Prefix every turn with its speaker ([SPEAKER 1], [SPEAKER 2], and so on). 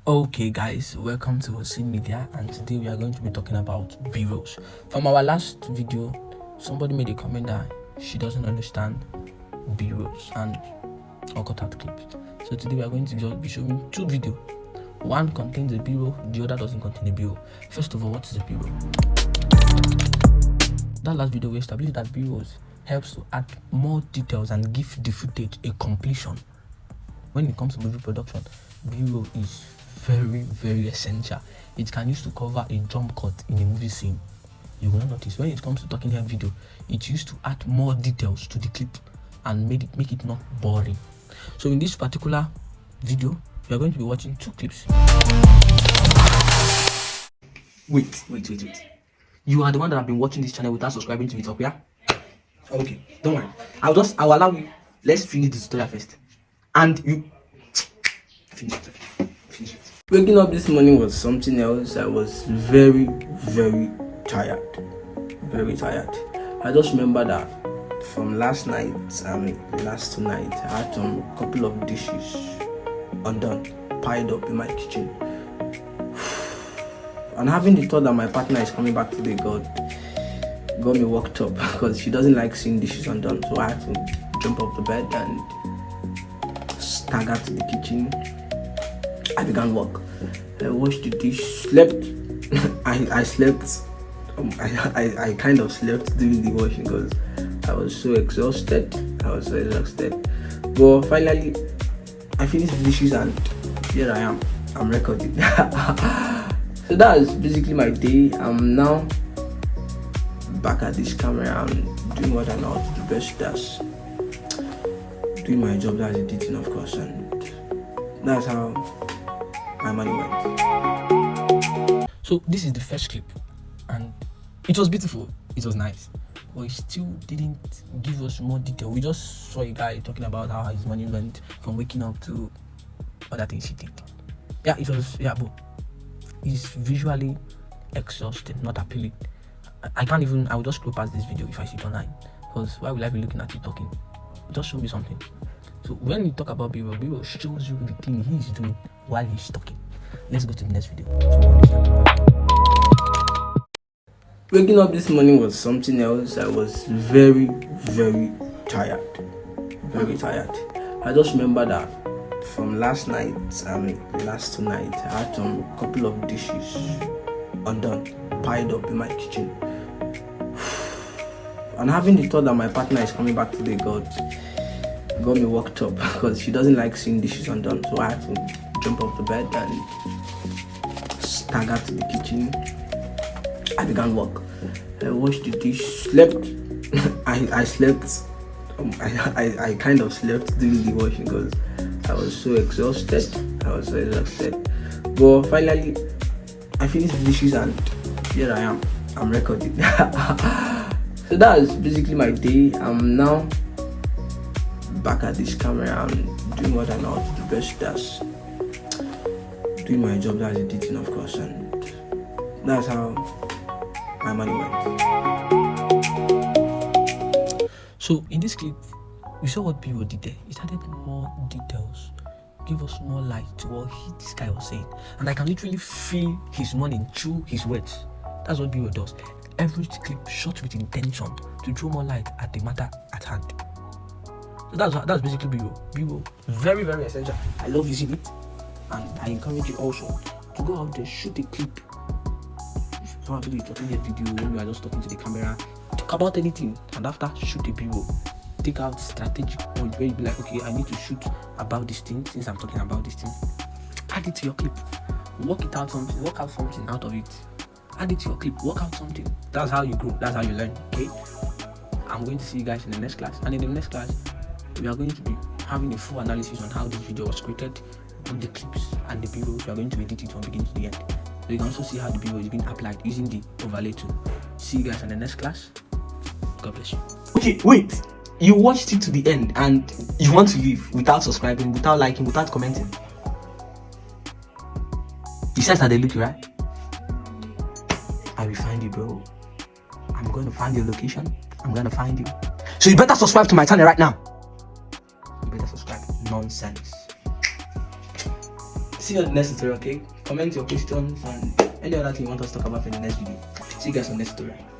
[SPEAKER 1] Okay guys, welcome to Osin Media, and today we are going to be talking about B-rolls. From our last video, somebody made a comment that she doesn't understand B-rolls and or cut out clips. So today we are going to just be showing two videos. One contains a B-roll, the other doesn't contain a B-roll. First of all, what is a B-roll? That last video we established that B-rolls helps to add more details and give the footage a completion. When it comes to movie production, B-roll is very essential. It can use to cover a jump cut in a movie scene. You will notice when it comes to talking head video, it's used to add more details to the clip and make it not boring. So in this particular video, we are going to be watching two clips. Wait. You are the one that have been watching this channel without subscribing to it, okay? Yeah? Okay, don't worry. I'll allow you. Let's finish the tutorial first. And you finish it. Waking up this morning was something else. I was very tired. Very tired. I just remember that from last night and last two nights, I had some couple of dishes undone, piled up in my kitchen. And having the thought that my partner is coming back today got me worked up because she doesn't like seeing dishes undone. So I had to jump off the bed and stagger to the kitchen. I began work. I washed the dish, slept. I slept. I kind of slept during the washing because I was so exhausted. But finally, I finished the dishes and here I am. I'm recording. So that's basically my day. I'm now back at this camera and doing what I know how to do best. That's doing my job as editing, of course, and that's how my money went. So this is the first clip, and it was beautiful, it was nice, but it still didn't give us more detail. We just saw a guy talking about how his money went from waking up to other things he did. But it's visually exhausting, not appealing. I will just scroll past this video if I see it online, because why will I be looking at it talking? Just show me something. So when you talk about B-roll shows you the thing he's doing while he's talking. Let's go to the next video. Waking up this morning was something else. I was very tired. Very tired. I just remember that from last night and last two nights, I had some couple of dishes undone, piled up in my kitchen. And having the thought that my partner is coming back today got me worked up because she doesn't like seeing dishes undone. So I had to jump off the bed and stagger to the kitchen. I began work. I washed the dish, slept. I slept. I kind of slept during the washing because I was so exhausted. But finally, I finished the dishes and here I am. I'm recording. So that's basically my day. I'm now back at this camera and doing what I know how to do best. That's doing my job as editing, of course, and that's how my money went. So in this clip, we saw what B-roll did there. It added more details, give us more light to what this guy was saying, and I can literally feel his meaning through his words. That's what B-roll does. Every clip shot with intention to throw more light at the matter at hand. So that's basically B-roll. B-roll, very essential. I love using it, and I encourage you also to go out there, shoot a clip. Probably you're talking a video when you are just talking to the camera, talk about anything, and after shoot a B-roll. Take out strategic point where you be like, okay, I need to shoot about this thing since I'm talking about this thing. Add it to your clip. Work out something out of it. Add it to your clip, work out something. That's how you grow, that's how you learn. Okay, I'm going to see you guys in the next class, and in the next class we are going to be having a full analysis on how this video was created, on the clips and the B-rolls. We are going to edit it from beginning to the end, so you can also see how the B-roll is being applied using the overlay tool. See you guys in the next class. God bless you. Okay, wait, you watched it to the end and you want to leave without subscribing, without liking, without commenting. You said that they look you, right? I will find you, bro. I'm going to find your location. I'm going to find you. So you better subscribe to my channel right now. You better subscribe. Nonsense. see you on the next tutorial. Okay, comment your questions and any other thing you want us to talk about in the next video. See you guys on the next tutorial.